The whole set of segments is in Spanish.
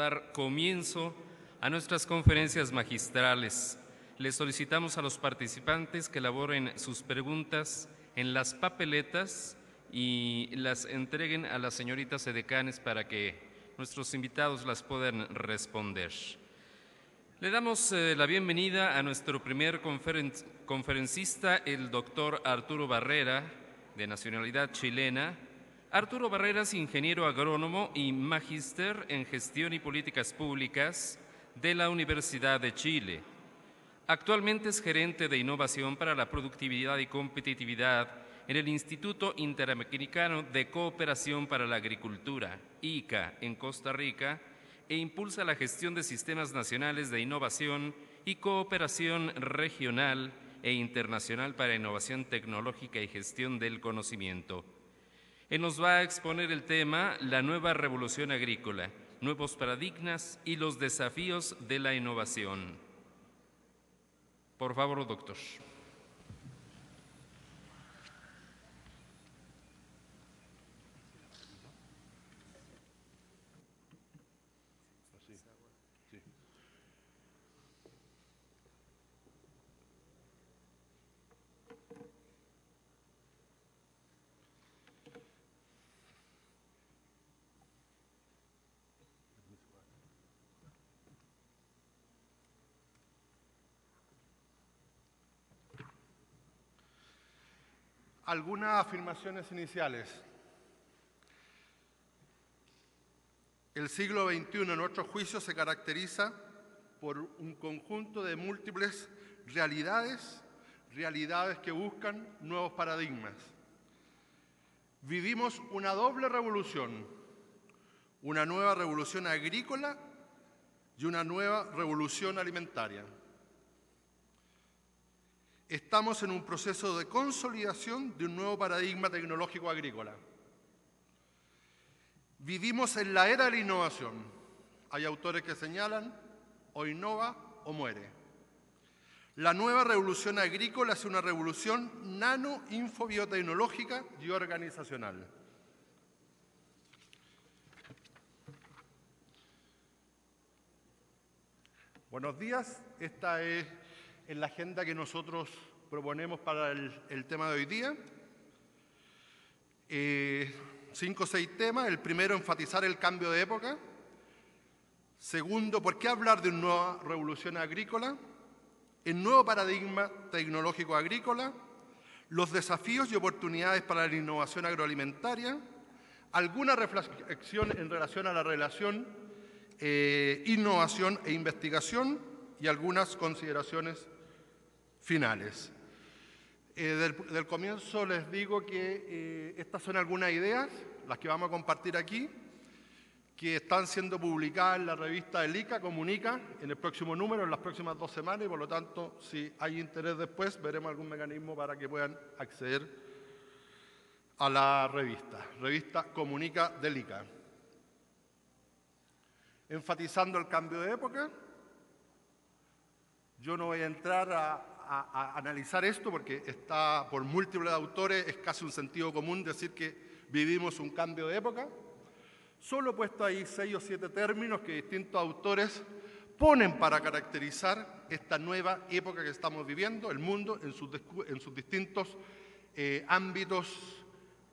dar comienzo a nuestras conferencias magistrales. Les solicitamos a los participantes que elaboren sus preguntas en las papeletas y las entreguen a las señoritas edecanes para que nuestros invitados las puedan responder. Le damos la bienvenida a nuestro primer conferencista, el doctor Arturo Barrera, de nacionalidad chilena. Arturo Barrera es ingeniero agrónomo y magíster en Gestión y Políticas Públicas de la Universidad de Chile. Actualmente es gerente de Innovación para la Productividad y Competitividad en el Instituto Interamericano de Cooperación para la Agricultura, ICA, en Costa Rica, e impulsa la gestión de sistemas nacionales de innovación y cooperación regional e internacional para innovación tecnológica y gestión del conocimiento. Él nos va a exponer el tema La nueva revolución agrícola, nuevos paradigmas y los desafíos de la innovación. Por favor, doctor. Algunas afirmaciones iniciales. El siglo XXI, en nuestro juicio, se caracteriza por un conjunto de múltiples realidades que buscan nuevos paradigmas. Vivimos una doble revolución, una nueva revolución agrícola y una nueva revolución alimentaria. Estamos en un proceso de consolidación de un nuevo paradigma tecnológico agrícola. Vivimos en la era de la innovación. Hay autores que señalan, o innova o muere. La nueva revolución agrícola es una revolución nano-infobiotecnológica y organizacional. Buenos días, esta es en la agenda que nosotros proponemos para el tema de hoy día. 5 o 6 temas. El primero, enfatizar el cambio de época. Segundo, ¿por qué hablar de una nueva revolución agrícola? El nuevo paradigma tecnológico agrícola. Los desafíos y oportunidades para la innovación agroalimentaria. Alguna reflexión en relación a la relación innovación e investigación y algunas consideraciones finales. Del comienzo les digo que estas son algunas ideas, las que vamos a compartir aquí, que están siendo publicadas en la revista del ICA, Comunica, en el próximo número, en las próximas 2 semanas, y por lo tanto, si hay interés después, veremos algún mecanismo para que puedan acceder a la revista Comunica del ICA. Enfatizando el cambio de época, yo no voy a entrar a analizar esto porque está por múltiples autores, es casi un sentido común decir que vivimos un cambio de época. Solo he puesto ahí 6 o 7 términos que distintos autores ponen para caracterizar esta nueva época que estamos viviendo, el mundo en sus distintos ámbitos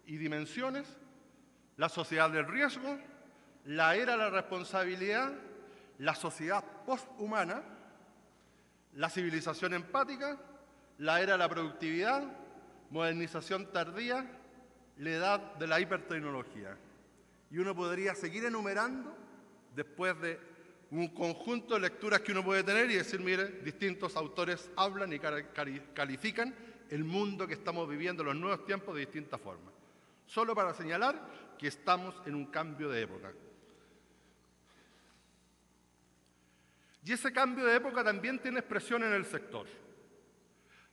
y dimensiones: la sociedad del riesgo, la era de la responsabilidad, la sociedad posthumana, la civilización empática, la era de la productividad, modernización tardía, la edad de la hipertecnología. Y uno podría seguir enumerando después de un conjunto de lecturas que uno puede tener y decir, mire, distintos autores hablan y califican el mundo que estamos viviendo, los nuevos tiempos, de distintas formas. Solo para señalar que estamos en un cambio de época. Y ese cambio de época también tiene expresión en el sector.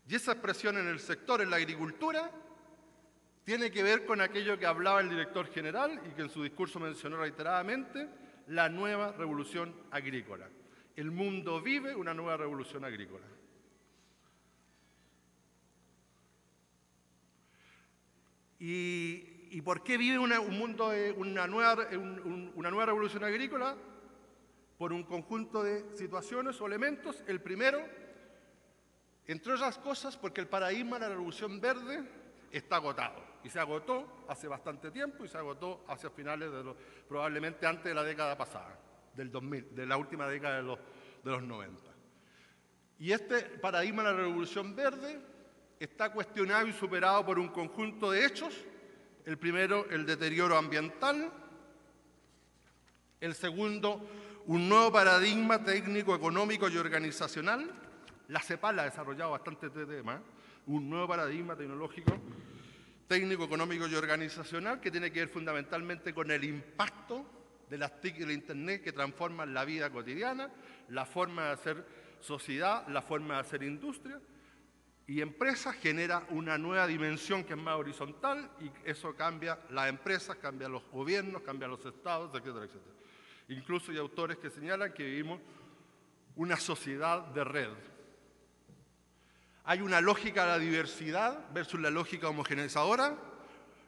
Y esa expresión en el sector, en la agricultura, tiene que ver con aquello que hablaba el director general y que en su discurso mencionó reiteradamente, la nueva revolución agrícola. El mundo vive una nueva revolución agrícola. ¿Y por qué vive una nueva revolución agrícola? por un conjunto de situaciones o elementos. El primero, entre otras cosas, porque el paradigma de la revolución verde está agotado. Y se agotó hace bastante tiempo y se agotó hacia finales probablemente antes de la década pasada, del 2000, de la última década de los 90. Y este paradigma de la revolución verde está cuestionado y superado por un conjunto de hechos. El primero, el deterioro ambiental. El segundo, un nuevo paradigma técnico, económico y organizacional. La CEPAL ha desarrollado bastante este tema. Un nuevo paradigma tecnológico, técnico, económico y organizacional que tiene que ver fundamentalmente con el impacto de las TIC y la Internet que transforman la vida cotidiana, la forma de hacer sociedad, la forma de hacer industria y empresas. Genera una nueva dimensión que es más horizontal y eso cambia las empresas, cambia los gobiernos, cambia los estados, etcétera, etcétera. Incluso hay autores que señalan que vivimos una sociedad de red. Hay una lógica de la diversidad versus la lógica homogeneizadora.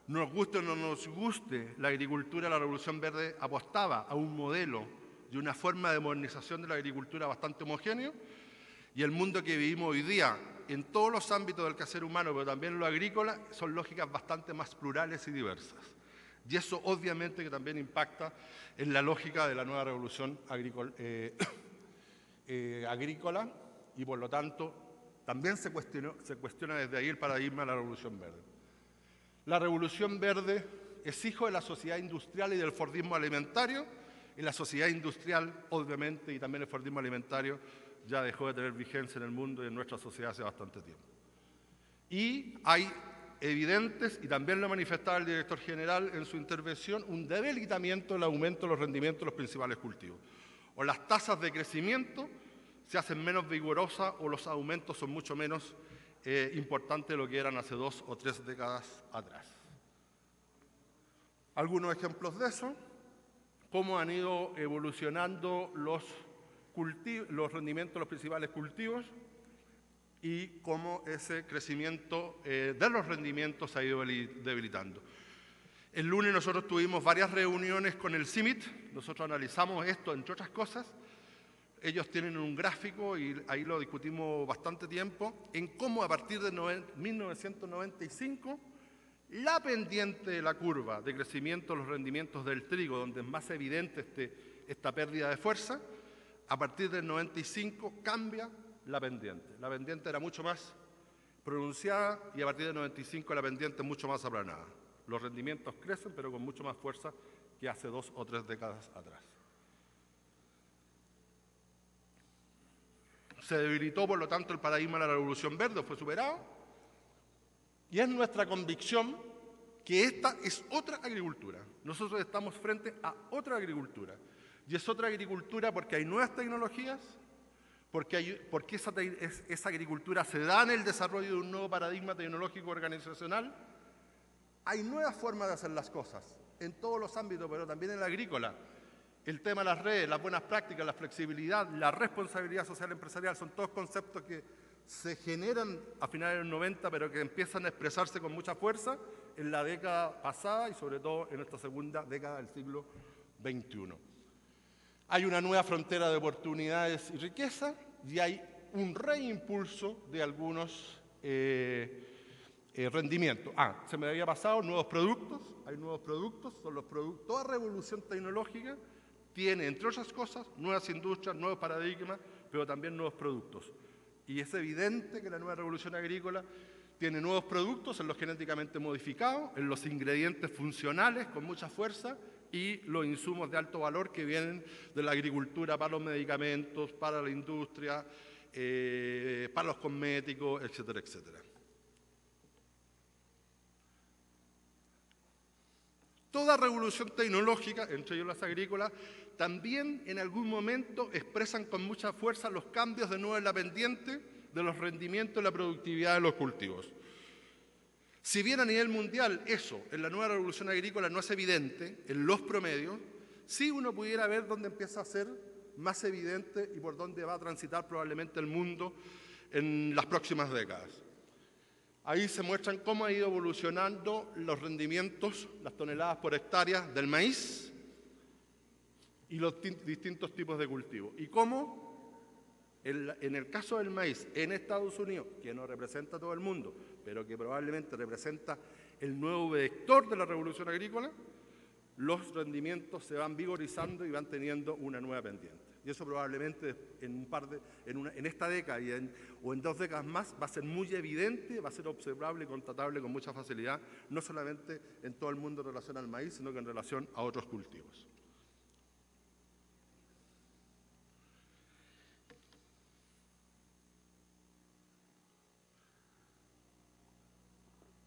Nos guste o no nos guste, la agricultura, la Revolución Verde apostaba a un modelo y una forma de modernización de la agricultura bastante homogéneo, y el mundo que vivimos hoy día, en todos los ámbitos del quehacer humano, pero también en lo agrícola, son lógicas bastante más plurales y diversas. Y eso obviamente que también impacta en la lógica de la nueva revolución agrícola y por lo tanto también se cuestiona desde ahí el paradigma de la Revolución Verde. La Revolución Verde es hijo de la sociedad industrial y del fordismo alimentario, y la sociedad industrial, obviamente, y también el fordismo alimentario, ya dejó de tener vigencia en el mundo y en nuestra sociedad hace bastante tiempo. Y hay evidentes, y también lo manifestaba el director general en su intervención, un debilitamiento del aumento de los rendimientos de los principales cultivos. O las tasas de crecimiento se hacen menos vigorosas o los aumentos son mucho menos importantes de lo que eran hace 2 o 3 décadas atrás. Algunos ejemplos de eso, cómo han ido evolucionando los rendimientos de los principales cultivos y cómo ese crecimiento de los rendimientos se ha ido debilitando. El lunes nosotros tuvimos varias reuniones con el CIMIT, nosotros analizamos esto, entre otras cosas. Ellos tienen un gráfico, y ahí lo discutimos bastante tiempo, en cómo a partir de 1995 la pendiente de la curva de crecimiento de los rendimientos del trigo, donde es más evidente esta pérdida de fuerza, a partir del 95 cambia la pendiente. La pendiente era mucho más pronunciada y a partir del 95 la pendiente es mucho más aplanada. Los rendimientos crecen, pero con mucho más fuerza que hace 2 o 3 décadas atrás. Se debilitó, por lo tanto, el paradigma de la Revolución Verde, fue superado, y es nuestra convicción que esta es otra agricultura. Nosotros estamos frente a otra agricultura, y es otra agricultura porque hay nuevas tecnologías, porque esa agricultura se da en el desarrollo de un nuevo paradigma tecnológico organizacional. Hay nuevas formas de hacer las cosas en todos los ámbitos, pero también en la agrícola. El tema de las redes, las buenas prácticas, la flexibilidad, la responsabilidad social empresarial, son todos conceptos que se generan a finales de los 90, pero que empiezan a expresarse con mucha fuerza en la década pasada y sobre todo en esta segunda década del siglo XXI. Hay una nueva frontera de oportunidades y riqueza y hay un reimpulso de algunos rendimientos. Se me había pasado, nuevos productos. Hay nuevos productos, son los productos. Toda revolución tecnológica tiene, entre otras cosas, nuevas industrias, nuevos paradigmas, pero también nuevos productos. Y es evidente que la nueva revolución agrícola tiene nuevos productos en los genéticamente modificados, en los ingredientes funcionales con mucha fuerza y los insumos de alto valor que vienen de la agricultura para los medicamentos, para la industria, para los cosméticos, etcétera, etcétera. Toda revolución tecnológica, entre ellos las agrícolas, también en algún momento expresan con mucha fuerza los cambios de nuevo en la pendiente de los rendimientos y la productividad de los cultivos. Si bien a nivel mundial eso en la nueva revolución agrícola no es evidente en los promedios, sí uno pudiera ver dónde empieza a ser más evidente y por dónde va a transitar probablemente el mundo en las próximas décadas. Ahí se muestran cómo ha ido evolucionando los rendimientos, las toneladas por hectárea del maíz, y los distintos tipos de cultivo. Y cómo, en el caso del maíz, en Estados Unidos, que no representa a todo el mundo, pero que probablemente representa el nuevo vector de la revolución agrícola, los rendimientos se van vigorizando y van teniendo una nueva pendiente. Y eso probablemente en esta década o en 2 décadas más va a ser muy evidente, va a ser observable y constatable con mucha facilidad, no solamente en todo el mundo en relación al maíz, sino que en relación a otros cultivos.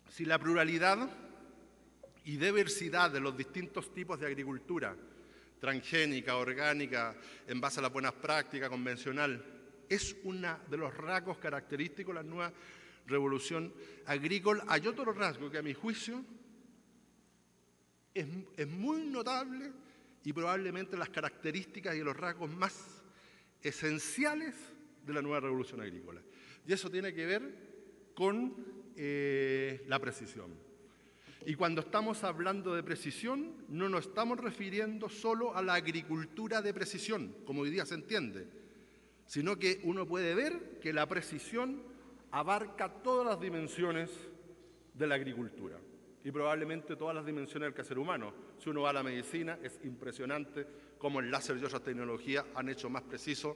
Si la pluralidad y diversidad de los distintos tipos de agricultura, transgénica, orgánica, en base a las buenas prácticas, convencional, es uno de los rasgos característicos de la nueva revolución agrícola, hay otro rasgo que a mi juicio es muy notable y probablemente las características y los rasgos más esenciales de la nueva revolución agrícola. Y eso tiene que ver con la precisión. Y cuando estamos hablando de precisión, no nos estamos refiriendo solo a la agricultura de precisión, como hoy día se entiende, sino que uno puede ver que la precisión abarca todas las dimensiones de la agricultura y probablemente todas las dimensiones del quehacer humano. Si uno va a la medicina, es impresionante cómo el láser y otras tecnologías han hecho más preciso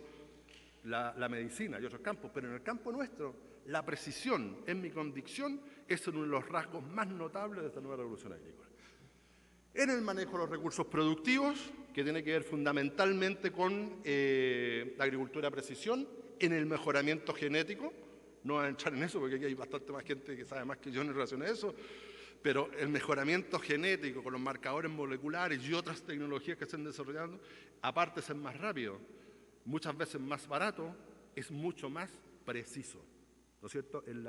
la medicina y otros campos, pero en el campo nuestro, la precisión, en mi convicción, es uno de los rasgos más notables de esta nueva revolución agrícola. En el manejo de los recursos productivos, que tiene que ver fundamentalmente con la agricultura de precisión, en el mejoramiento genético, no voy a entrar en eso porque aquí hay bastante más gente que sabe más que yo en relación a eso, pero el mejoramiento genético con los marcadores moleculares y otras tecnologías que se están desarrollando, aparte de ser más rápido, muchas veces más barato, es mucho más preciso, ¿no es cierto?, en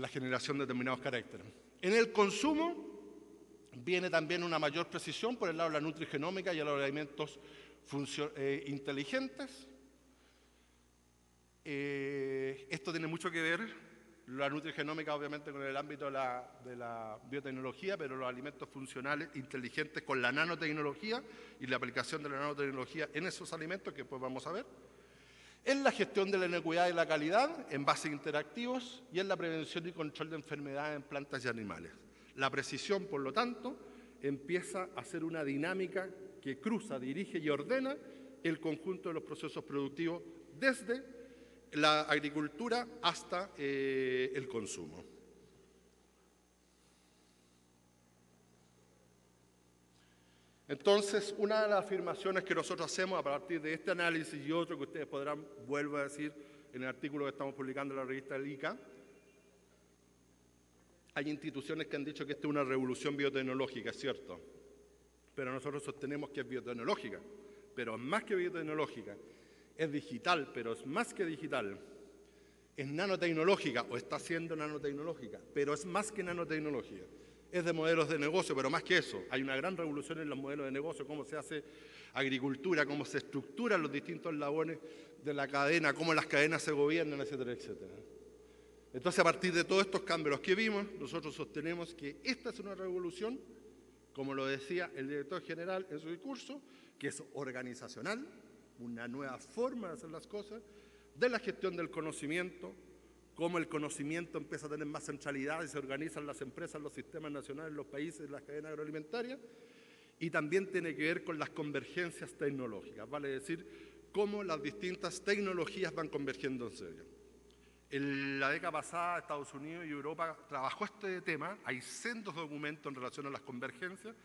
la generación de determinados caracteres. En el consumo viene también una mayor precisión por el lado de la nutrigenómica y de los alimentos inteligentes. Esto tiene mucho que ver, la nutrigenómica obviamente con el ámbito de la biotecnología, pero los alimentos funcionales inteligentes con la nanotecnología y la aplicación de la nanotecnología en esos alimentos que después vamos a ver. En la gestión de la inocuidad y la calidad, en bases interactivos, y en la prevención y control de enfermedades en plantas y animales. La precisión, por lo tanto, empieza a ser una dinámica que cruza, dirige y ordena el conjunto de los procesos productivos desde la agricultura hasta el consumo. Entonces, una de las afirmaciones que nosotros hacemos a partir de este análisis y otro que ustedes podrán, vuelvo a decir, en el artículo que estamos publicando en la revista del ICA, hay instituciones que han dicho que esta es una revolución biotecnológica, es cierto, pero nosotros sostenemos que es biotecnológica, pero es más que biotecnológica, es digital, pero es más que digital, es nanotecnológica o está siendo nanotecnológica, pero es más que nanotecnología. Es de modelos de negocio, pero más que eso, hay una gran revolución en los modelos de negocio, cómo se hace agricultura, cómo se estructuran los distintos eslabones de la cadena, cómo las cadenas se gobiernan, etcétera, etcétera. Entonces, a partir de todos estos cambios que vimos, nosotros sostenemos que esta es una revolución, como lo decía el director general en su discurso, que es organizacional, una nueva forma de hacer las cosas, de la gestión del conocimiento, cómo el conocimiento empieza a tener más centralidad y se organizan las empresas, los sistemas nacionales, los países, las cadenas agroalimentarias, y también tiene que ver con las convergencias tecnológicas, vale decir, cómo las distintas tecnologías van convergiendo en serio. En la década pasada, Estados Unidos y Europa trabajó este tema, hay sendos documentos en relación a las convergencias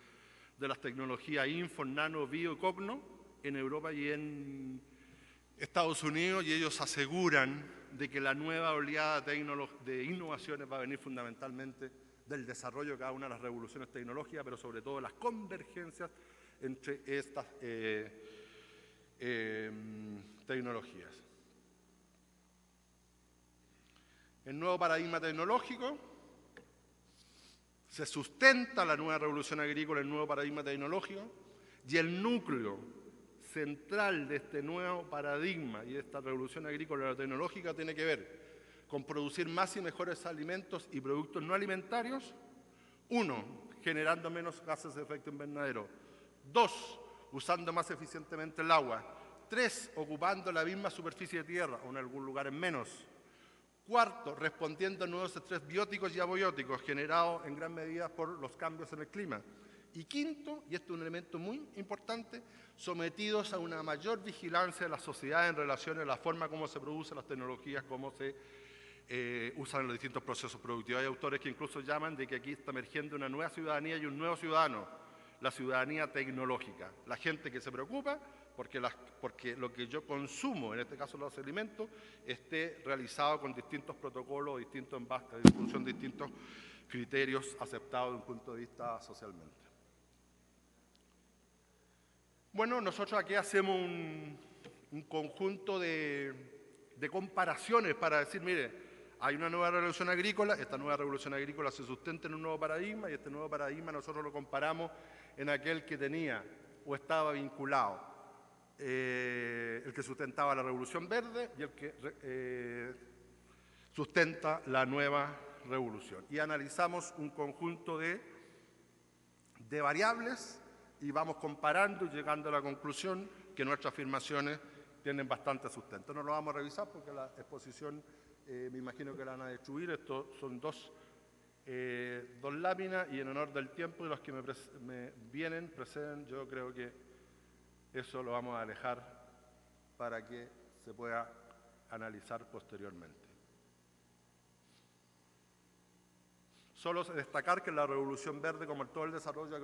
de las tecnologías info, nano, bio, cogno, en Europa y en Estados Unidos, y ellos aseguran de que la nueva oleada de innovaciones va a venir fundamentalmente del desarrollo de cada una de las revoluciones tecnológicas, pero sobre todo las convergencias entre estas tecnologías. El nuevo paradigma tecnológico se sustenta la nueva revolución agrícola, el nuevo paradigma tecnológico, y el núcleo central de este nuevo paradigma y de esta revolución agrícola tecnológica tiene que ver con producir más y mejores alimentos y productos no alimentarios. 1, generando menos gases de efecto invernadero. 2, usando más eficientemente el agua. 3, ocupando la misma superficie de tierra o en algún lugar en menos. 4, respondiendo a nuevos estrés bióticos y abióticos generados en gran medida por los cambios en el clima. Y 5, y esto es un elemento muy importante, sometidos a una mayor vigilancia de la sociedad en relación a la forma como se producen las tecnologías, cómo se usan en los distintos procesos productivos. Hay autores que incluso llaman de que aquí está emergiendo una nueva ciudadanía y un nuevo ciudadano, la ciudadanía tecnológica, la gente que se preocupa porque lo que yo consumo, en este caso los alimentos, esté realizado con distintos protocolos, en función de distintos criterios aceptados desde un punto de vista socialmente. Bueno, nosotros aquí hacemos un conjunto de comparaciones para decir, mire, hay una nueva revolución agrícola, esta nueva revolución agrícola se sustenta en un nuevo paradigma y este nuevo paradigma nosotros lo comparamos en aquel que tenía o estaba vinculado, el que sustentaba la revolución verde y el que sustenta la nueva revolución. Y analizamos un conjunto de variables y vamos comparando y llegando a la conclusión que nuestras afirmaciones tienen bastante sustento. No lo vamos a revisar porque la exposición me imagino que la van a destruir. Estos son dos láminas y en honor del tiempo de los que me preceden, yo creo que eso lo vamos a alejar para que se pueda analizar posteriormente. Solo destacar que la Revolución Verde, como todo el desarrollo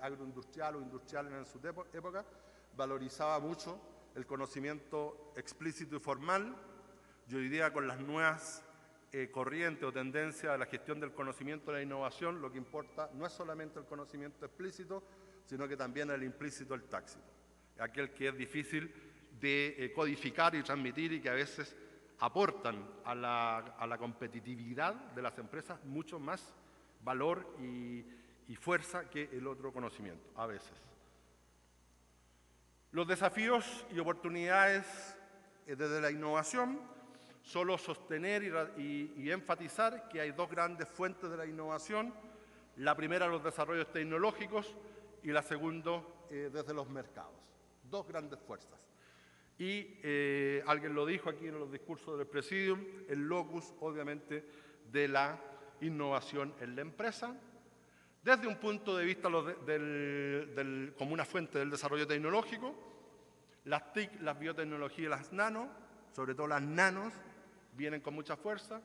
agroindustrial o industrial en su época, valorizaba mucho el conocimiento explícito y formal, y hoy día con las nuevas corrientes o tendencias de la gestión del conocimiento y la innovación, lo que importa no es solamente el conocimiento explícito, sino que también el implícito, el tácito, aquel que es difícil de codificar y transmitir y que a veces aportan a la competitividad de las empresas mucho más valor y fuerza que el otro conocimiento, a veces. Los desafíos y oportunidades desde la innovación, solo sostener y enfatizar que hay dos grandes fuentes de la innovación. La primera, los desarrollos tecnológicos, y la segunda, desde los mercados. Dos grandes fuerzas. Y alguien lo dijo aquí en los discursos del Presidium, el locus, obviamente, de la innovación en la empresa, desde un punto de vista como una fuente del desarrollo tecnológico, las TIC, las biotecnologías y las nano, sobre todo las nanos, vienen con mucha fuerza.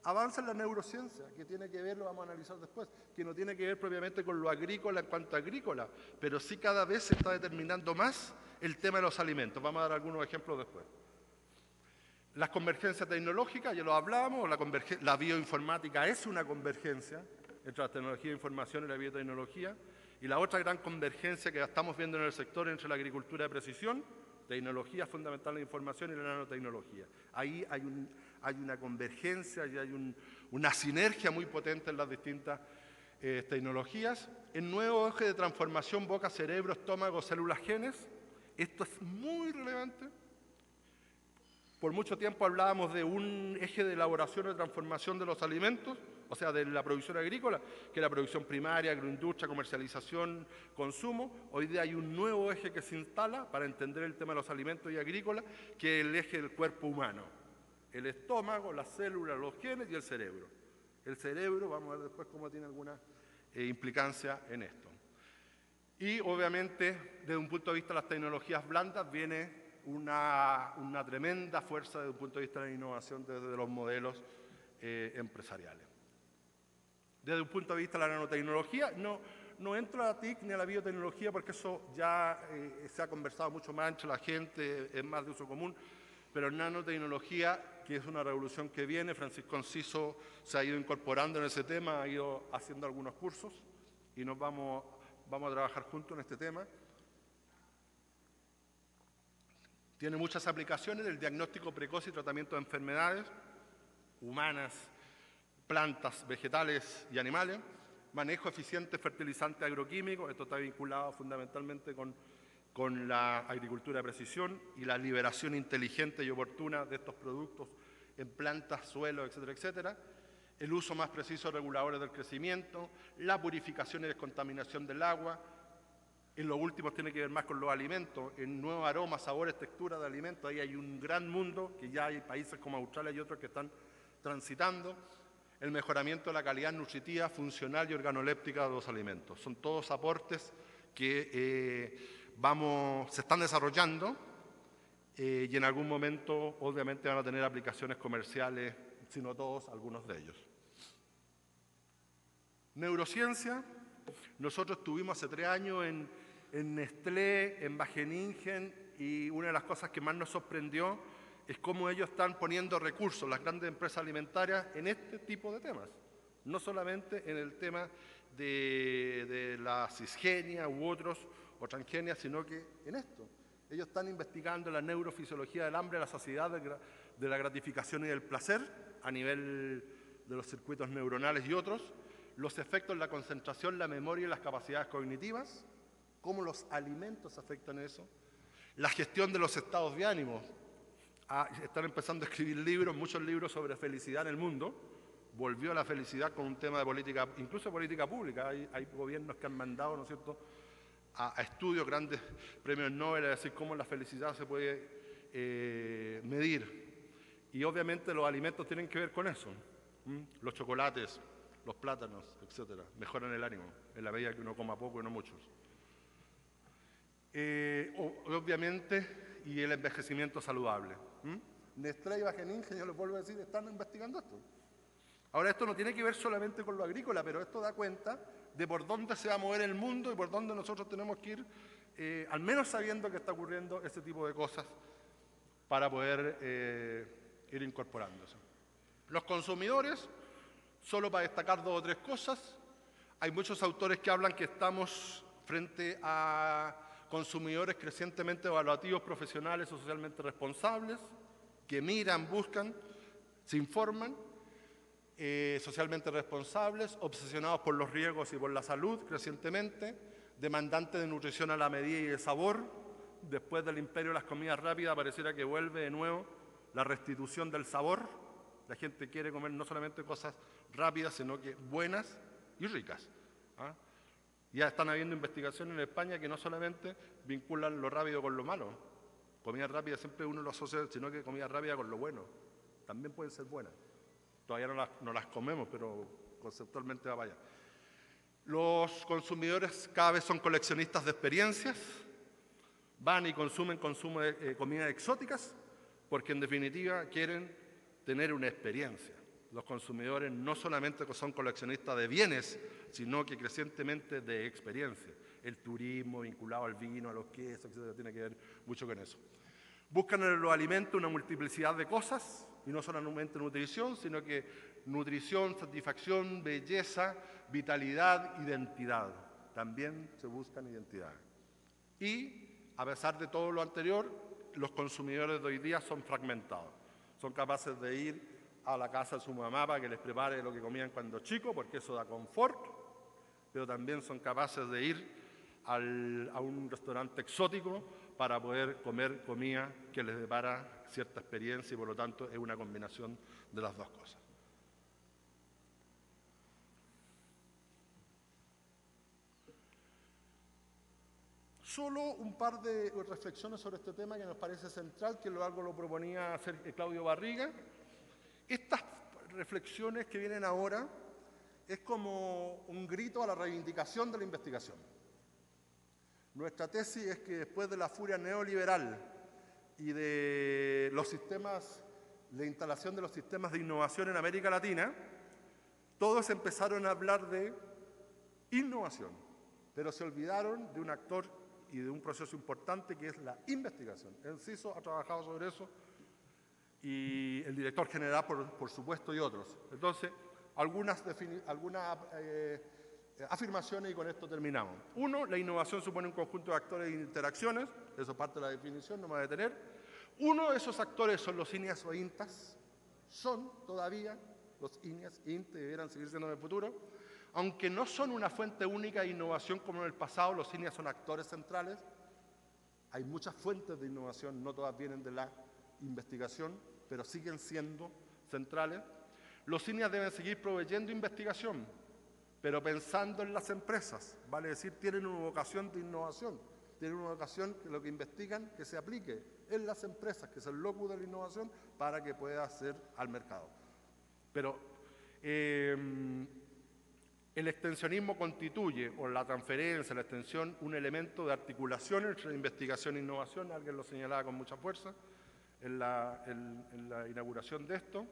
Avanza en la neurociencia, que tiene que ver, lo vamos a analizar después, que no tiene que ver propiamente con lo agrícola en cuanto a agrícola, pero sí cada vez se está determinando más el tema de los alimentos. Vamos a dar algunos ejemplos después. Las convergencias tecnológicas, ya lo hablábamos, la bioinformática es una convergencia entre la tecnología de información y la biotecnología, y la otra gran convergencia que estamos viendo en el sector entre la agricultura de precisión, tecnología fundamental de información y la nanotecnología. Ahí hay una convergencia y hay una sinergia muy potente en las distintas tecnologías. El nuevo eje de transformación boca, cerebro, estómago, células, genes. Esto es muy relevante. Por mucho tiempo hablábamos de un eje de elaboración o de transformación de los alimentos, o sea, de la producción agrícola, que es la producción primaria, agroindustria, comercialización, consumo. Hoy día hay un nuevo eje que se instala para entender el tema de los alimentos y agrícola, que es el eje del cuerpo humano. El estómago, las células, los genes y el cerebro. El cerebro, vamos a ver después cómo tiene alguna implicancia en esto. Y obviamente, desde un punto de vista de las tecnologías blandas, viene una tremenda fuerza desde un punto de vista de la innovación desde los modelos empresariales. Desde un punto de vista de la nanotecnología, no entro a la TIC ni a la biotecnología porque eso ya se ha conversado mucho más entre la gente, es más de uso común, pero en nanotecnología, que es una revolución que viene, Francisco Enciso se ha ido incorporando en ese tema, ha ido haciendo algunos cursos y nos vamos a trabajar juntos en este tema. Tiene muchas aplicaciones del diagnóstico precoz y tratamiento de enfermedades humanas, plantas, vegetales y animales, manejo eficiente de fertilizantes agroquímicos, esto está vinculado fundamentalmente con la agricultura de precisión y la liberación inteligente y oportuna de estos productos en plantas, suelos, etcétera, etcétera, el uso más preciso de reguladores del crecimiento, la purificación y descontaminación del agua, En los últimos tiene que ver más con los alimentos, en nuevos aromas, sabores, texturas de alimentos. Ahí hay un gran mundo que ya hay países como Australia y otros que están transitando. El mejoramiento de la calidad nutritiva, funcional y organoléptica de los alimentos. Son todos aportes que se están desarrollando y en algún momento obviamente van a tener aplicaciones comerciales, si no todos, algunos de ellos. Neurociencia. Nosotros estuvimos hace 3 años en Nestlé, en Wageningen, y una de las cosas que más nos sorprendió es cómo ellos están poniendo recursos, las grandes empresas alimentarias, en este tipo de temas. No solamente en el tema de la cisgenia u otros, o transgenia, sino que en esto. Ellos están investigando la neurofisiología del hambre, la saciedad, de la gratificación y del placer a nivel de los circuitos neuronales y otros, los efectos en la concentración, la memoria y las capacidades cognitivas, cómo los alimentos afectan eso, la gestión de los estados de ánimo. Están empezando a escribir libros, muchos libros sobre felicidad en el mundo. Volvió a la felicidad con un tema de política, incluso política pública. Hay gobiernos que han mandado, ¿no es cierto?, a estudios, grandes premios Nobel, a decir cómo la felicidad se puede medir. Y obviamente los alimentos tienen que ver con eso. Los chocolates, los plátanos, etcétera, mejoran el ánimo en la medida que uno coma poco y no muchos. Obviamente, y el envejecimiento saludable. Nestlé y Wageningen, yo les vuelvo a decir, están investigando esto. Ahora, esto no tiene que ver solamente con lo agrícola, pero esto da cuenta de por dónde se va a mover el mundo y por dónde nosotros tenemos que ir, al menos sabiendo que está ocurriendo ese tipo de cosas para poder ir incorporándose. Los consumidores, solo para destacar 2 o 3 cosas, hay muchos autores que hablan que estamos frente a consumidores crecientemente evaluativos, profesionales o socialmente responsables, que miran, buscan, se informan, socialmente responsables, obsesionados por los riesgos y por la salud crecientemente, demandantes de nutrición a la medida y de sabor. Después del imperio de las comidas rápidas pareciera que vuelve de nuevo la restitución del sabor. La gente quiere comer no solamente cosas rápidas, sino que buenas y ricas. Ya están habiendo investigaciones en España que no solamente vinculan lo rápido con lo malo. Comida rápida siempre uno lo asocia, sino que comida rápida con lo bueno. También pueden ser buenas. Todavía no las comemos, pero conceptualmente va para allá. Los consumidores cada vez son coleccionistas de experiencias, van y consumen comidas exóticas, porque en definitiva quieren tener una experiencia. Los consumidores no solamente son coleccionistas de bienes, sino que crecientemente de experiencia. El turismo vinculado al vino, a los quesos, etcétera, tiene que ver mucho con eso. Buscan en los alimentos una multiplicidad de cosas, y no solamente nutrición, sino que nutrición, satisfacción, belleza, vitalidad, identidad. También se buscan identidades. Y, a pesar de todo lo anterior, los consumidores de hoy día son fragmentados. Son capaces de ir a la casa de su mamá para que les prepare lo que comían cuando chicos, porque eso da confort, pero también son capaces de ir a un restaurante exótico para poder comer comida que les depara cierta experiencia y por lo tanto es una combinación de las 2 cosas. Solo un par de reflexiones sobre este tema que nos parece central, que algo lo proponía hacer Claudio Barriga. Estas reflexiones que vienen ahora es como un grito a la reivindicación de la investigación. Nuestra tesis es que después de la furia neoliberal y de los sistemas, de instalación de los sistemas de innovación en América Latina, todos empezaron a hablar de innovación, pero se olvidaron de un actor y de un proceso importante que es la investigación. El CISO ha trabajado sobre eso y el director general, por supuesto, y otros. Entonces, algunas afirmaciones y con esto terminamos. 1, la innovación supone un conjunto de actores e interacciones, eso parte de la definición, no me voy a detener. Uno de esos actores son los INEAS o INTAS, son todavía los INEAS e INTAS, deberán seguir siendo en el futuro, aunque no son una fuente única de innovación como en el pasado, los INEAS son actores centrales, hay muchas fuentes de innovación, no todas vienen de la investigación, pero siguen siendo centrales. Los INEAS deben seguir proveyendo investigación, pero pensando en las empresas, vale decir, tienen una vocación de innovación, tienen una vocación que lo que investigan que se aplique en las empresas, que es el locus de la innovación, para que pueda ser al mercado. Pero el extensionismo constituye, o la transferencia, la extensión, un elemento de articulación entre investigación e innovación, alguien lo señalaba con mucha fuerza en la inauguración de esto.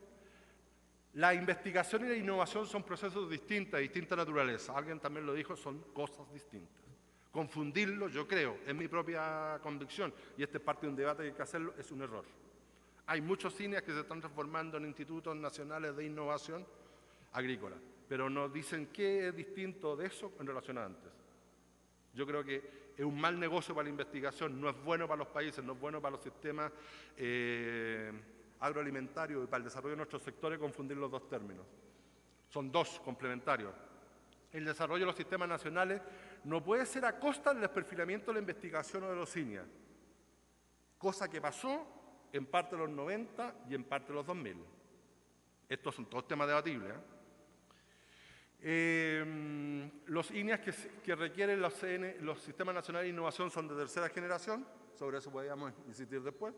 La investigación y la innovación son procesos distintos, de distinta naturaleza. Alguien también lo dijo, son cosas distintas. Confundirlo, yo creo, es mi propia convicción, y este es parte de un debate que hay que hacerlo, es un error. Hay muchos INIAS que se están transformando en institutos nacionales de innovación agrícola, pero nos dicen qué es distinto de eso en relación a antes. Yo creo que es un mal negocio para la investigación, no es bueno para los países, no es bueno para los sistemas agroalimentarios y para el desarrollo de nuestros sectores confundir los dos términos. Son dos complementarios. El desarrollo de los sistemas nacionales no puede ser a costa del desperfilamiento de la investigación o de los INIA, cosa que pasó en parte de los 90 y en parte de los 2000. Estos son todos temas debatibles. Los INIAs que requieren los sistemas nacionales de innovación son de tercera generación, sobre eso podríamos insistir después,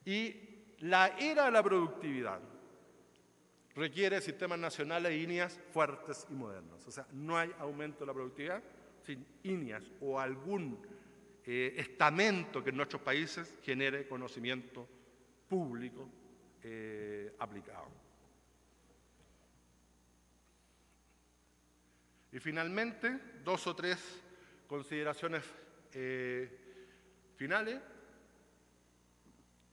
y la era de la productividad requiere sistemas nacionales de INIAs fuertes y modernos. O sea, no hay aumento de la productividad sin INIAs o algún estamento que en nuestros países genere conocimiento público aplicado. Y finalmente, dos o tres consideraciones finales.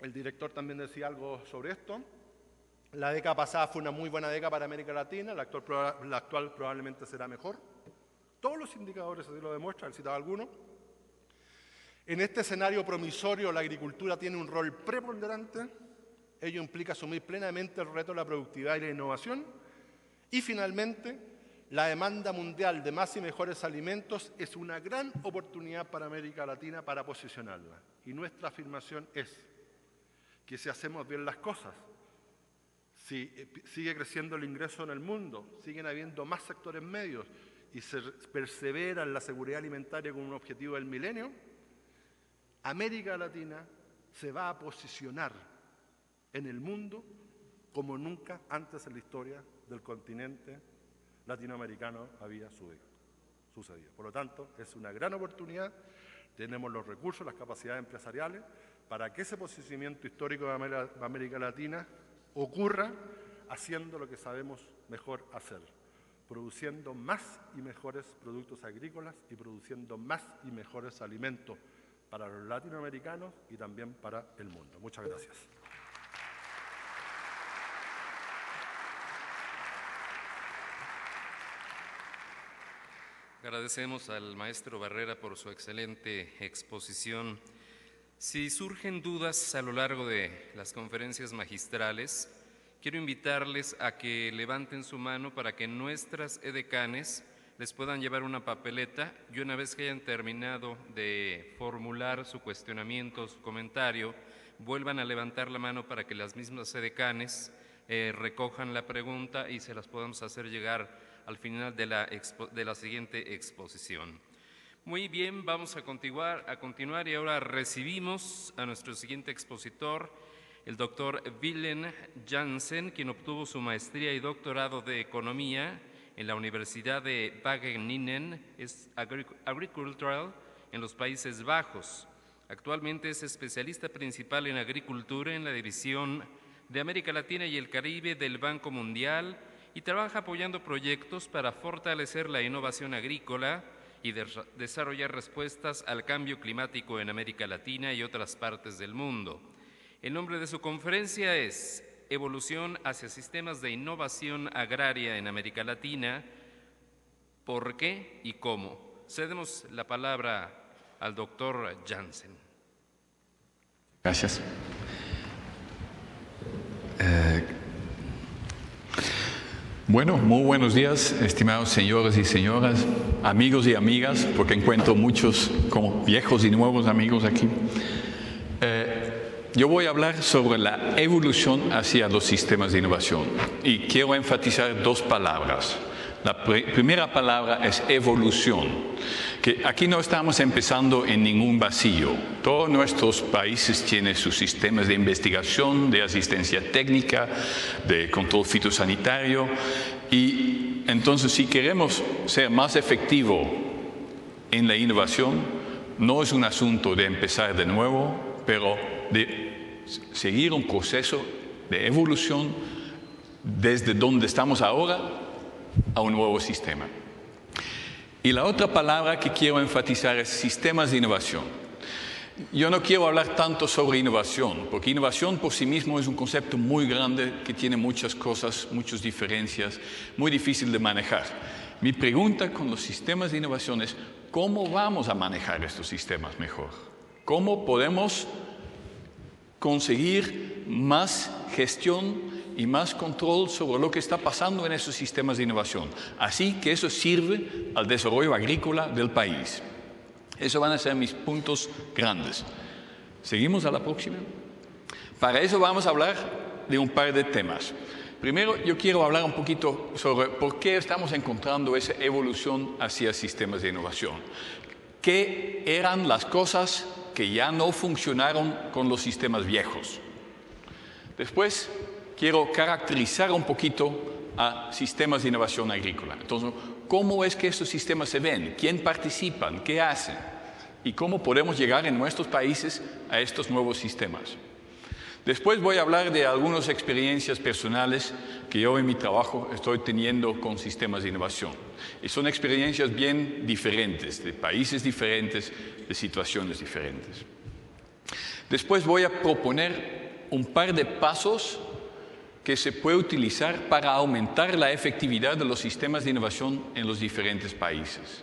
El director también decía algo sobre esto. La década pasada fue una muy buena década para América Latina, la actual probablemente será mejor. Todos los indicadores así lo demuestran, he citado algunos. En este escenario promisorio, la agricultura tiene un rol preponderante. Ello implica asumir plenamente el reto de la productividad y la innovación. Y finalmente, la demanda mundial de más y mejores alimentos es una gran oportunidad para América Latina para posicionarla. Y nuestra afirmación es que si hacemos bien las cosas, si sigue creciendo el ingreso en el mundo, siguen habiendo más sectores medios y se persevera en la seguridad alimentaria como un objetivo del milenio, América Latina se va a posicionar en el mundo como nunca antes en la historia del continente latinoamericano había sucedido. Por lo tanto, es una gran oportunidad, tenemos los recursos, las capacidades empresariales, para que ese posicionamiento histórico de América Latina ocurra haciendo lo que sabemos mejor hacer, produciendo más y mejores productos agrícolas y produciendo más y mejores alimentos para los latinoamericanos y también para el mundo. Muchas gracias. Agradecemos al maestro Barrera por su excelente exposición. Si surgen dudas a lo largo de las conferencias magistrales, quiero invitarles a que levanten su mano para que nuestras edecanes les puedan llevar una papeleta y una vez que hayan terminado de formular su cuestionamiento, su comentario, vuelvan a levantar la mano para que las mismas edecanes recojan la pregunta y se las podamos hacer llegar al final de la siguiente exposición. Muy bien, vamos a continuar y ahora recibimos a nuestro siguiente expositor, el doctor Willem Jansen, quien obtuvo su maestría y doctorado de Economía en la Universidad de Wageningen, Agricultural, en los Países Bajos. Actualmente es especialista principal en agricultura en la División de América Latina y el Caribe del Banco Mundial y trabaja apoyando proyectos para fortalecer la innovación agrícola y desarrollar respuestas al cambio climático en América Latina y otras partes del mundo. El nombre de su conferencia es Evolución hacia sistemas de innovación agraria en América Latina, ¿por qué y cómo? Cedemos la palabra al doctor Jansen. Gracias. Bueno, muy buenos días, estimados señores y señoras, amigos y amigas, porque encuentro muchos como viejos y nuevos amigos aquí. Yo voy a hablar sobre la evolución hacia los sistemas de innovación y quiero enfatizar dos palabras, La primera palabra es evolución, que aquí no estamos empezando en ningún vacío. Todos nuestros países tienen sus sistemas de investigación, de asistencia técnica, de control fitosanitario, y entonces si queremos ser más efectivos en la innovación, no es un asunto de empezar de nuevo, pero de seguir un proceso de evolución desde donde estamos ahora a un nuevo sistema. Y la otra palabra que quiero enfatizar es sistemas de innovación. Yo no quiero hablar tanto sobre innovación, porque innovación por sí mismo es un concepto muy grande que tiene muchas cosas, muchas diferencias, muy difícil de manejar. Mi pregunta con los sistemas de innovación es, ¿cómo vamos a manejar estos sistemas mejor? ¿Cómo podemos conseguir más gestión y más control sobre lo que está pasando en esos sistemas de innovación, así que eso sirve al desarrollo agrícola del país? Esos van a ser mis puntos grandes. ¿Seguimos a la próxima? Para eso vamos a hablar de un par de temas. Primero, yo quiero hablar un poquito sobre por qué estamos encontrando esa evolución hacia sistemas de innovación. ¿Qué eran las cosas que ya no funcionaron con los sistemas viejos? Después, quiero caracterizar un poquito a sistemas de innovación agrícola. Entonces, ¿cómo es que estos sistemas se ven? ¿Quién participan? ¿Qué hacen? ¿Y cómo podemos llegar en nuestros países a estos nuevos sistemas? Después voy a hablar de algunas experiencias personales que yo en mi trabajo estoy teniendo con sistemas de innovación. Y son experiencias bien diferentes, de países diferentes, de situaciones diferentes. Después voy a proponer un par de pasos que se puede utilizar para aumentar la efectividad de los sistemas de innovación en los diferentes países.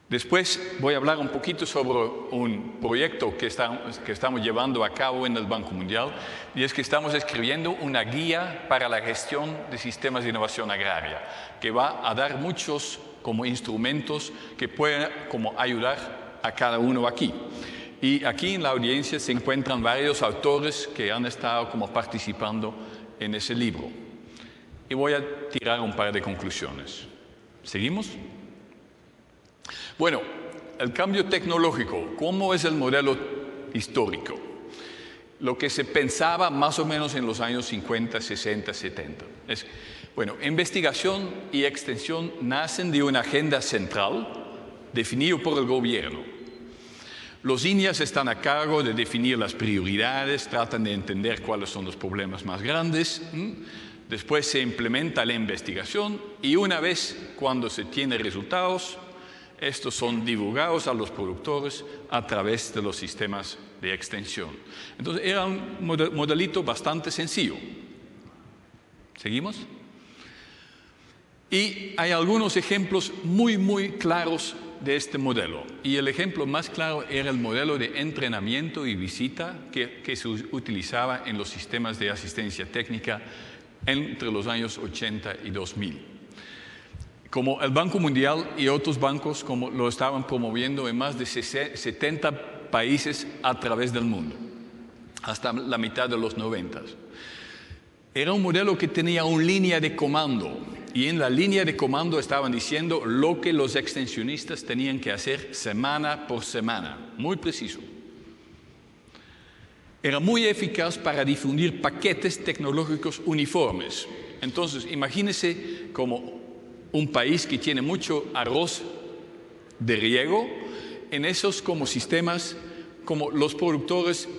Después voy a hablar un poquito sobre un proyecto que estamos llevando a cabo en el Banco Mundial, y es que estamos escribiendo una guía para la gestión de sistemas de innovación agraria, que va a dar muchos como instrumentos que pueden como ayudar a cada uno aquí. Y aquí en la audiencia se encuentran varios autores que han estado como participando en ese libro. Y voy a tirar un par de conclusiones. ¿Seguimos? Bueno, el cambio tecnológico, ¿cómo es el modelo histórico? Lo que se pensaba más o menos en los años 50, 60, 70. Bueno, investigación y extensión nacen de una agenda central definida por el gobierno. Los INIAs están a cargo de definir las prioridades, tratan de entender cuáles son los problemas más grandes. Después se implementa la investigación y una vez cuando se tienen resultados, estos son divulgados a los productores a través de los sistemas de extensión. Entonces era un modelito bastante sencillo. ¿Seguimos? Y hay algunos ejemplos muy claros de este modelo. Y el ejemplo más claro era el modelo de entrenamiento y visita que se utilizaba en los sistemas de asistencia técnica entre los años 80 y 2000. Como el Banco Mundial y otros bancos como lo estaban promoviendo en más de 70 países a través del mundo, hasta la mitad de los 90. Era un modelo que tenía una línea de comando, y en la línea de comando estaban diciendo lo que los extensionistas tenían que hacer semana por semana, muy preciso. Era muy eficaz para difundir paquetes tecnológicos uniformes. Entonces, imagínense como un país que tiene mucho arroz de riego, en esos como sistemas, como los productores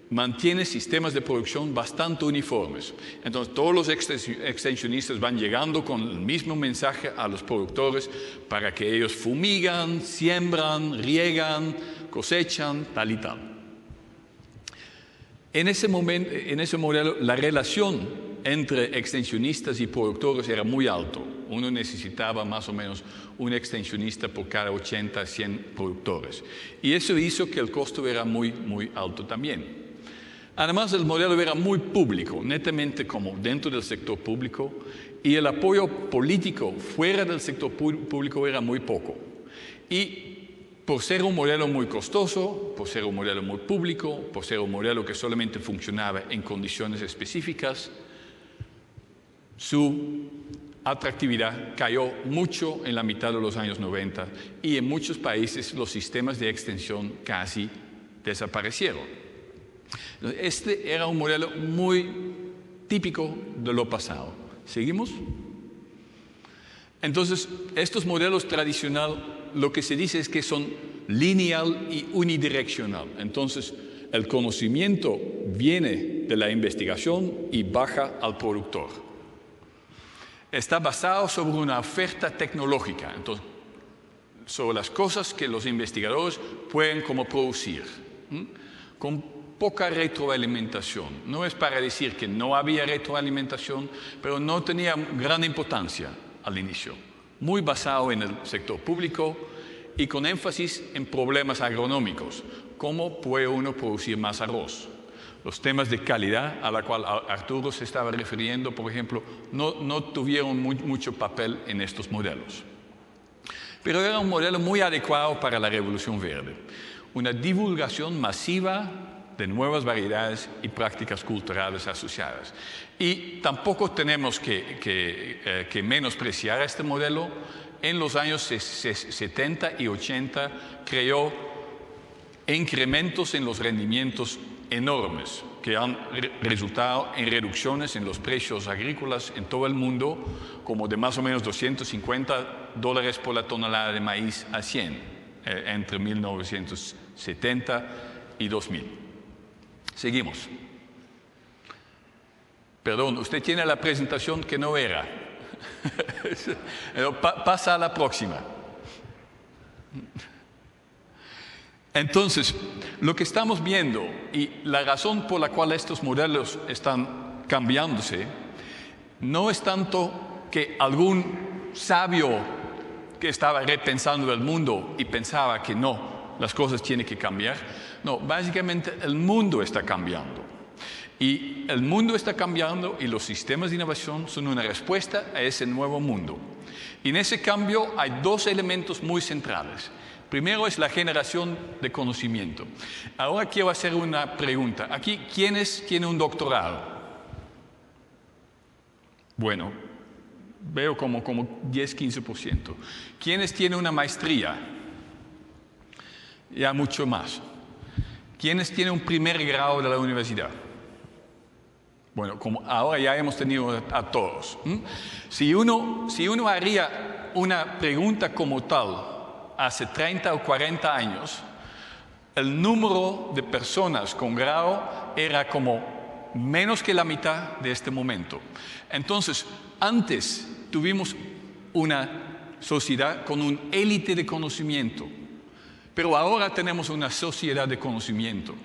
mantienen sistemas de producción bastante uniformes. Entonces todos los extensionistas van llegando con el mismo mensaje a los productores para que ellos fumigan, siembran, riegan, cosechan, tal y tal. En ese modelo, la relación entre extensionistas y productores era muy alto. Uno necesitaba más o menos un extensionista por cada 80 a 100 productores. Y eso hizo que el costo era muy alto también. Además, el modelo era muy público, netamente como dentro del sector público, y el apoyo político fuera del sector público era muy poco. Y por ser un modelo muy costoso, por ser un modelo muy público, por ser un modelo que solamente funcionaba en condiciones específicas, su atractividad cayó mucho en la mitad de los años 90 y en muchos países los sistemas de extensión casi desaparecieron. Este era un modelo muy típico de lo pasado. ¿Seguimos? Entonces, estos modelos tradicionales, lo que se dice es que son lineal y unidireccional. Entonces, el conocimiento viene de la investigación y baja al productor. Está basado sobre una oferta tecnológica, entonces, sobre las cosas que los investigadores pueden como producir, con poca retroalimentación. No es para decir que no había retroalimentación, pero no tenía gran importancia al inicio. Muy basado en el sector público y con énfasis en problemas agronómicos. ¿Cómo puede uno producir más arroz? Los temas de calidad a la cual Arturo se estaba refiriendo, por ejemplo, no tuvieron mucho papel en estos modelos. Pero era un modelo muy adecuado para la Revolución Verde. Una divulgación masiva de nuevas variedades y prácticas culturales asociadas. Y tampoco tenemos que menospreciar este modelo. En los años 70 y 80 creó incrementos en los rendimientos enormes que han resultado en reducciones en los precios agrícolas en todo el mundo, como de más o menos $250 por la tonelada de maíz a 100 entre 1970 y 2000. Seguimos. Perdón, usted tiene la presentación que no era. Pasa a la próxima. Entonces, lo que estamos viendo y la razón por la cual estos modelos están cambiándose no es tanto que algún sabio que estaba repensando el mundo y pensaba que no, las cosas tienen que cambiar. No, básicamente el mundo está cambiando. Y el mundo está cambiando y los sistemas de innovación son una respuesta a ese nuevo mundo. Y en ese cambio hay dos elementos muy centrales. Primero es la generación de conocimiento. Ahora quiero hacer una pregunta. Aquí, ¿quiénes tienen un doctorado? Bueno, veo como 10-15%. ¿Quiénes tienen una maestría? Ya mucho más. ¿Quiénes tienen un primer grado de la universidad? Bueno, como ahora ya hemos tenido a todos. Si uno haría una pregunta como tal hace 30 o 40 años, el número de personas con grado era como menos que la mitad de este momento. Entonces, antes tuvimos una sociedad con un élite de conocimiento, pero ahora tenemos una sociedad de conocimiento.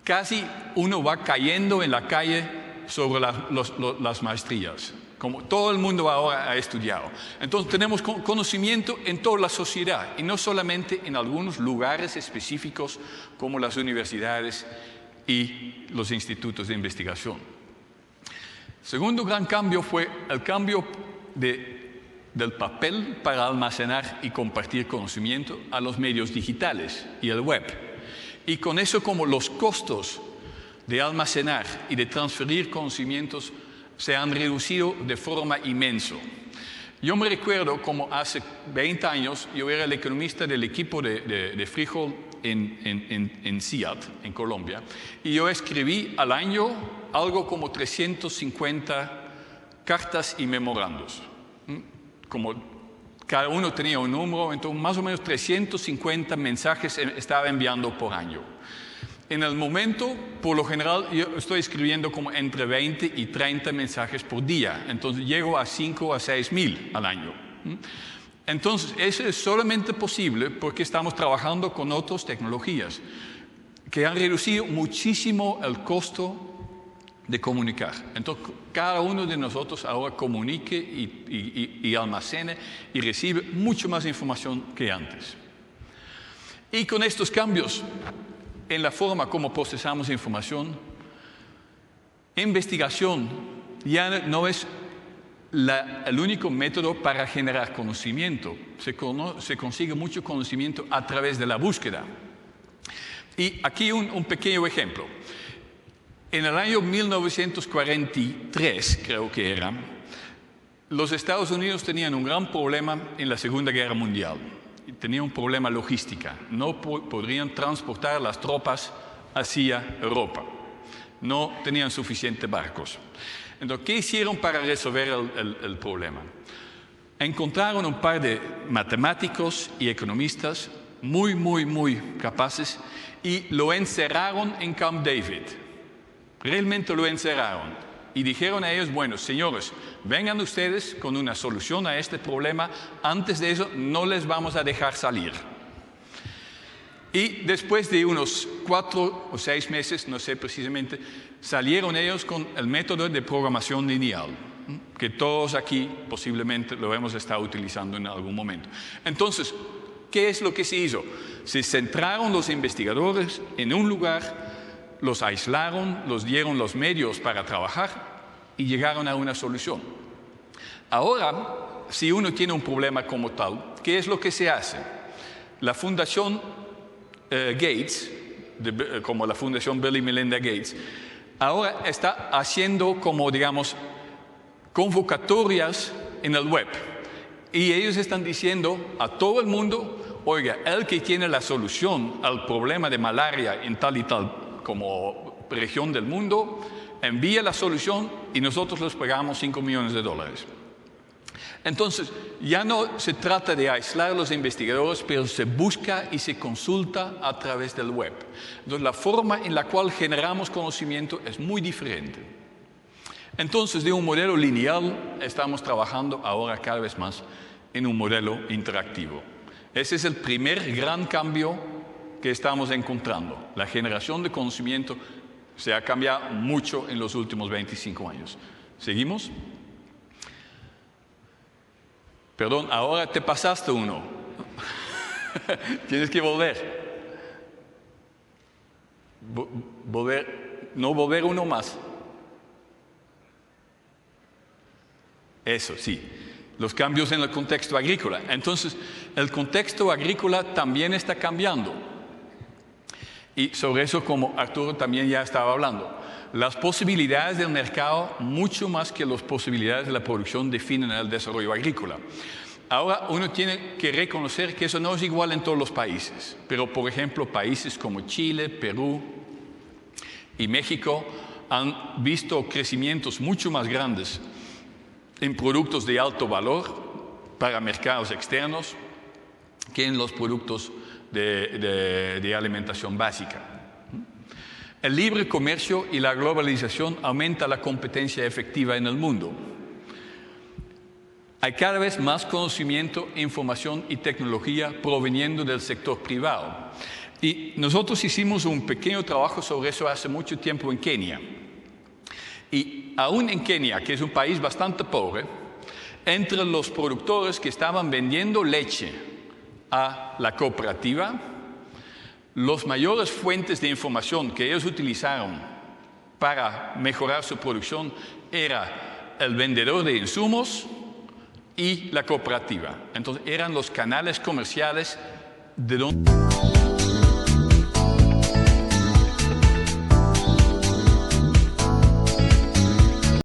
Casi uno va cayendo en la calle sobre las maestrías, como todo el mundo ahora ha estudiado. Entonces tenemos conocimiento en toda la sociedad y no solamente en algunos lugares específicos como las universidades y los institutos de investigación. Segundo gran cambio fue el cambio del papel para almacenar y compartir conocimiento a los medios digitales y el web. Y con eso como los costos de almacenar y de transferir conocimientos se han reducido de forma inmensa. Yo me recuerdo como hace 20 años, yo era el economista del equipo de frijol en CIAT, en Colombia, y yo escribí al año algo como 350 cartas y memorandos. Como cada uno tenía un número, entonces más o menos 350 mensajes estaba enviando por año. En el momento, por lo general, yo estoy escribiendo como entre 20 y 30 mensajes por día. Entonces, llego a 5 a 6 mil al año. Entonces, eso es solamente posible porque estamos trabajando con otras tecnologías que han reducido muchísimo el costo de comunicar. Entonces, cada uno de nosotros ahora comunique y almacene y recibe mucho más información que antes. Y con estos cambios en la forma como procesamos información, investigación ya no es el único método para generar conocimiento. Se consigue mucho conocimiento a través de la búsqueda. Y aquí un pequeño ejemplo. En el año 1943, creo que era, Los Estados Unidos tenían un gran problema en la Segunda Guerra Mundial. Tenían un problema logística. No podrían transportar las tropas hacia Europa. No tenían suficientes barcos. Entonces, ¿qué hicieron para resolver el problema? Encontraron un par de matemáticos y economistas muy capaces y lo encerraron en Camp David. Realmente lo encerraron. Y dijeron a ellos, bueno, señores, vengan ustedes con una solución a este problema. Antes de eso, no les vamos a dejar salir. Y después de unos 4 o 6 meses, no sé precisamente, salieron ellos con el método de programación lineal, que todos aquí posiblemente lo hemos estado utilizando en algún momento. Entonces, ¿qué es lo que se hizo? Se centraron los investigadores en un lugar, los aislaron, los dieron los medios para trabajar y llegaron a una solución. Ahora, si uno tiene un problema como tal, ¿qué es lo que se hace? La Fundación Gates, como la Fundación Bill y Melinda Gates, ahora está haciendo como, digamos, convocatorias en el web. Y ellos están diciendo a todo el mundo, oiga, el que tiene la solución al problema de malaria en tal y tal como región del mundo, envía la solución y nosotros les pagamos $5 millones. Entonces, ya no se trata de aislar a los investigadores, pero se busca y se consulta a través del web. Entonces, la forma en la cual generamos conocimiento es muy diferente. Entonces, de un modelo lineal, estamos trabajando ahora cada vez más en un modelo interactivo. Ese es el primer gran cambio que estamos encontrando. La generación de conocimiento se ha cambiado mucho en los últimos 25 años. ¿Seguimos? Perdón, ahora te pasaste uno. Tienes que volver. No volver uno más. Eso, sí. Los cambios en el contexto agrícola. Entonces, el contexto agrícola también está cambiando. Y sobre eso, como Arturo también ya estaba hablando, las posibilidades del mercado, mucho más que las posibilidades de la producción, definen el desarrollo agrícola. Ahora uno tiene que reconocer que eso no es igual en todos los países, pero por ejemplo países como Chile, Perú y México han visto crecimientos mucho más grandes en productos de alto valor para mercados externos que en los productos de alimentación básica. El libre comercio y la globalización aumentan la competencia efectiva en el mundo. Hay cada vez más conocimiento, información y tecnología proveniendo del sector privado. Y nosotros hicimos un pequeño trabajo sobre eso hace mucho tiempo en Kenia. Y aún en Kenia, que es un país bastante pobre, entre los productores que estaban vendiendo leche a la cooperativa, las mayores fuentes de información que ellos utilizaron para mejorar su producción era el vendedor de insumos y la cooperativa. Entonces eran los canales comerciales de donde